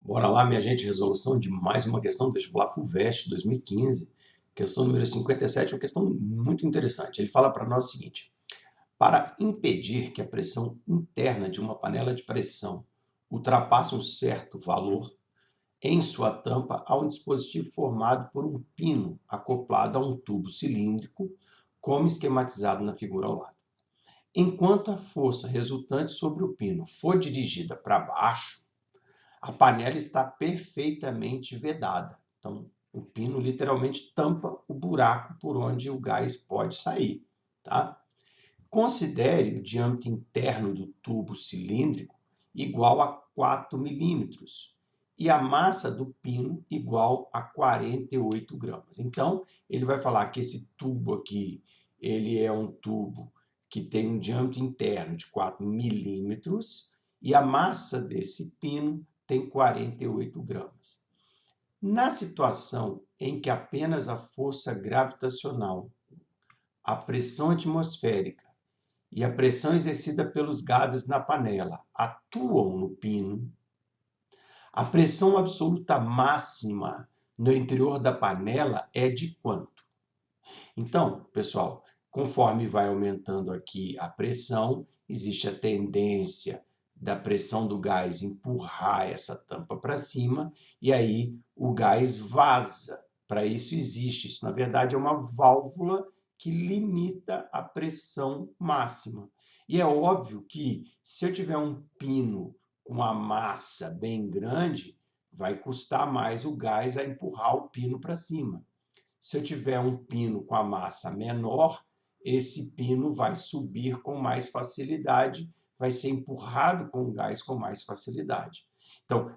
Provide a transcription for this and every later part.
Bora lá, minha gente, resolução de mais uma questão do vestibular FUVEST 2015. Questão número 57, uma questão muito interessante. Ele fala para nós o seguinte: para impedir que a pressão interna de uma panela de pressão ultrapasse um certo valor, em sua tampa há um dispositivo formado por um pino acoplado a um tubo cilíndrico, como esquematizado na figura ao lado. Enquanto a força resultante sobre o pino for dirigida para baixo, a panela está perfeitamente vedada. Então, o pino literalmente tampa o buraco por onde o gás pode sair. Tá? Considere o diâmetro interno do tubo cilíndrico igual a 4 milímetros e a massa do pino igual a 48 gramas. Então, ele vai falar que esse tubo aqui, ele é um tubo que tem um diâmetro interno de 4 milímetros e a massa desse pino tem 48 gramas. Na situação em que apenas a força gravitacional, a pressão atmosférica e a pressão exercida pelos gases na panela atuam no pino, a pressão absoluta máxima no interior da panela é de quanto? Então, pessoal, conforme vai aumentando aqui a pressão, existe a tendência da pressão do gás empurrar essa tampa para cima e aí o gás vaza. Para isso existe. Isso, na verdade, é uma válvula que limita a pressão máxima. E é óbvio que se eu tiver um pino com a massa bem grande, vai custar mais o gás a empurrar o pino para cima. Se eu tiver um pino com a massa menor, esse pino vai subir com mais facilidade, vai ser empurrado com o gás com mais facilidade. Então,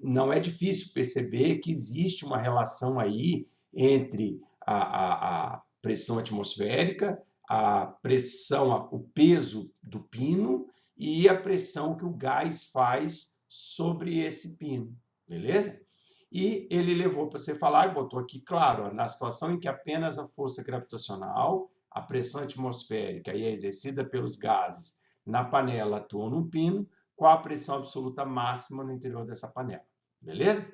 não é difícil perceber que existe uma relação aí entre a pressão atmosférica, a pressão, o peso do pino e a pressão que o gás faz sobre esse pino, beleza? E ele levou para você falar e botou aqui, claro, na situação em que apenas a força gravitacional, a pressão atmosférica e a exercida pelos gases na panela atuam no pino, qual a pressão absoluta máxima no interior dessa panela. Beleza?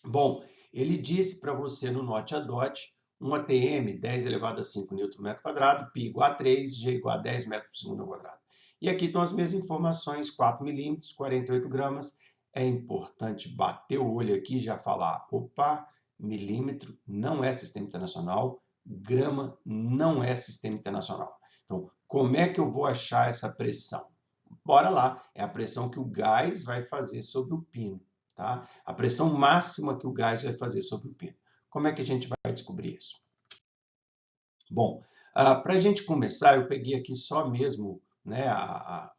Bom, ele disse para você no Note a Dot um ATM 10 elevado a 5 Nm², π igual a 3, G igual a 10 metros por segundo ao quadrado. E aqui estão as mesmas informações, 4 milímetros, 48 gramas. É importante bater o olho aqui e já falar, opa, milímetro não é sistema internacional, grama não é sistema internacional. Então, como é que eu vou achar essa pressão? Bora lá, é a pressão que o gás vai fazer sobre o pino. Tá? A pressão máxima que o gás vai fazer sobre o pino. Como é que a gente vai descobrir isso? Bom, para a gente começar, eu peguei aqui só mesmo, né, a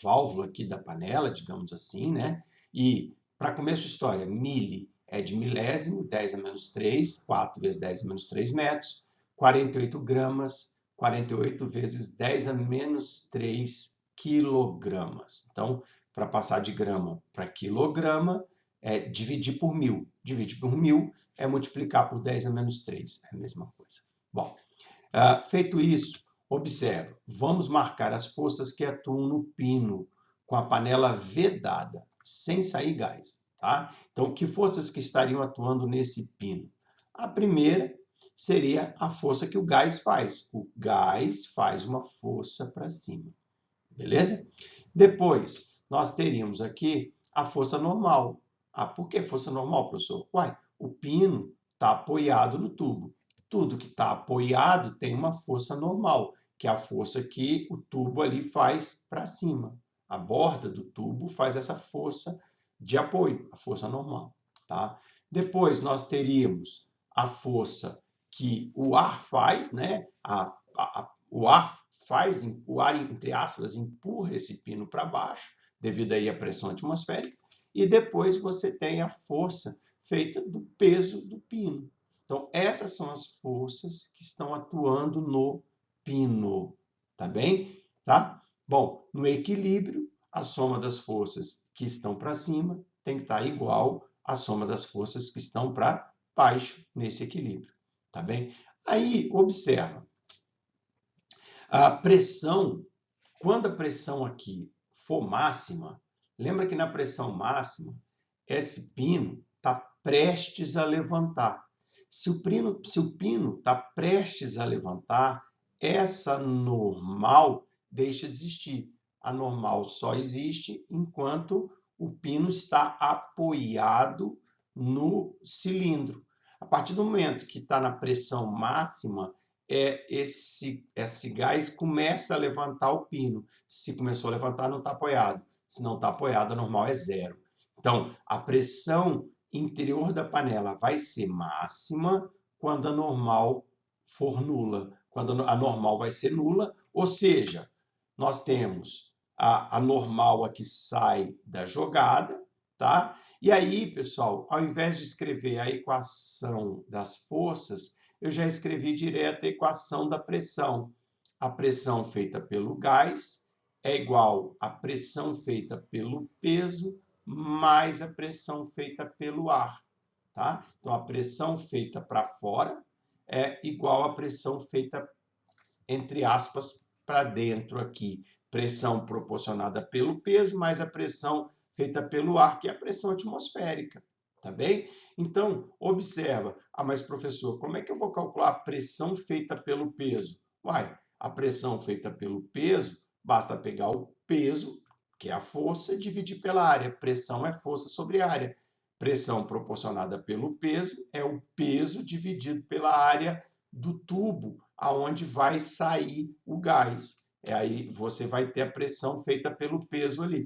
válvula aqui da panela, digamos assim, né? E para começo de história, mili é de milésimo, 10 a menos 3, 4 vezes 10 a menos 3 metros, 48 gramas, 48 vezes 10 a menos 3 quilogramas. Então, para passar de grama para quilograma, é dividir por 1.000. Dividir por 1.000 é multiplicar por 10 a menos 3, é a mesma coisa. Bom, feito isso, observa, vamos marcar as forças que atuam no pino com a panela vedada, sem sair gás. Tá? Então, que forças que estariam atuando nesse pino? A primeira seria a força que o gás faz. O gás faz uma força para cima. Beleza? Depois, nós teríamos aqui a força normal. Por que força normal, professor? Uai, o pino está apoiado no tubo. Tudo que está apoiado tem uma força normal, que é a força que o tubo ali faz para cima. A borda do tubo faz essa força de apoio, a força normal. Tá? Depois, nós teríamos a força que o ar faz, né? O ar faz, o ar, entre aspas, empurra esse pino para baixo, devido aí à pressão atmosférica, e depois você tem a força feita do peso do pino. Então, essas são as forças que estão atuando no pino, tá bem? Tá? Bom, no equilíbrio, a soma das forças que estão para cima tem que estar igual à soma das forças que estão para baixo nesse equilíbrio, tá bem? Aí, observa, a pressão, quando a pressão aqui for máxima, lembra que na pressão máxima esse pino está prestes a levantar. Se o pino está prestes a levantar, essa normal deixa de existir. A normal só existe enquanto o pino está apoiado no cilindro. A partir do momento que está na pressão máxima, esse gás começa a levantar o pino. Se começou a levantar, não está apoiado. Se não está apoiado, a normal é zero. Então, a pressão interior da panela vai ser máxima quando a normal for nula. Quando a normal vai ser nula, ou seja, nós temos a normal aqui sai da jogada, tá? E aí, pessoal, ao invés de escrever a equação das forças, eu já escrevi direto a equação da pressão. A pressão feita pelo gás é igual à pressão feita pelo peso mais a pressão feita pelo ar, tá? Então, a pressão feita para fora é igual à pressão feita, entre aspas, para dentro aqui. Pressão proporcionada pelo peso mais a pressão feita pelo ar, que é a pressão atmosférica, tá bem? Então, observa. Ah, mas professor, como é que eu vou calcular a pressão feita pelo peso? Uai, a pressão feita pelo peso, basta pegar o peso, que é a força, e dividir pela área. Pressão é força sobre área. Pressão proporcionada pelo peso é o peso dividido pela área do tubo aonde vai sair o gás. Aí você vai ter a pressão feita pelo peso ali.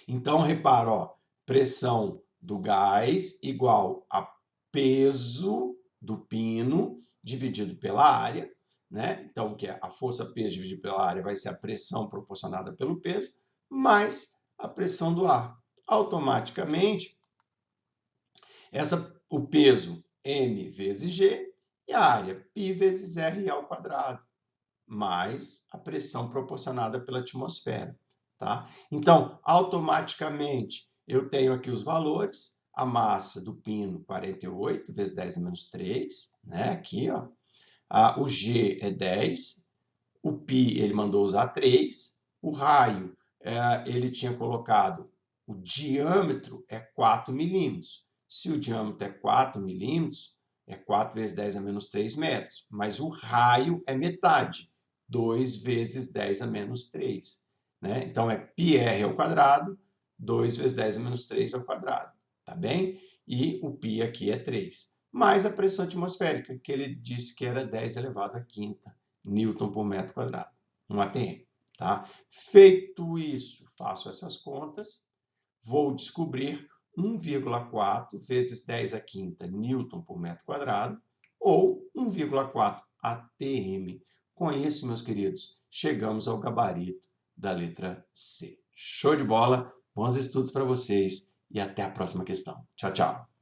Então, repara, ó, pressão do gás igual a peso do pino dividido pela área, né? Então, que é a força peso dividido pela área vai ser a pressão proporcionada pelo peso, mais a pressão do ar. Automaticamente, o peso m vezes g e a área π vezes r ao quadrado, mais a pressão proporcionada pela atmosfera, tá? Então, automaticamente, eu tenho aqui os valores, a massa do pino, 48 vezes 10 a menos 3, né? Aqui, ó. O G é 10, o π ele mandou usar 3, o raio ele tinha colocado, o diâmetro é 4 milímetros. Se o diâmetro é 4 milímetros, é 4 vezes 10 a menos 3 metros. Mas o raio é metade, 2 vezes 10 a menos 3. Né? Então, é πr ao quadrado, 2 vezes 10 a menos 3 ao quadrado. Tá bem? E o π aqui é 3. Mais a pressão atmosférica, que ele disse que era 10 elevado à quinta Newton por metro quadrado, um ATM. Tá? Feito isso, faço essas contas, vou descobrir 1,4 vezes 10 à quinta Newton por metro quadrado, ou 1,4 ATM. Com isso, meus queridos, chegamos ao gabarito da letra C. Show de bola, bons estudos para vocês e até a próxima questão. Tchau, tchau.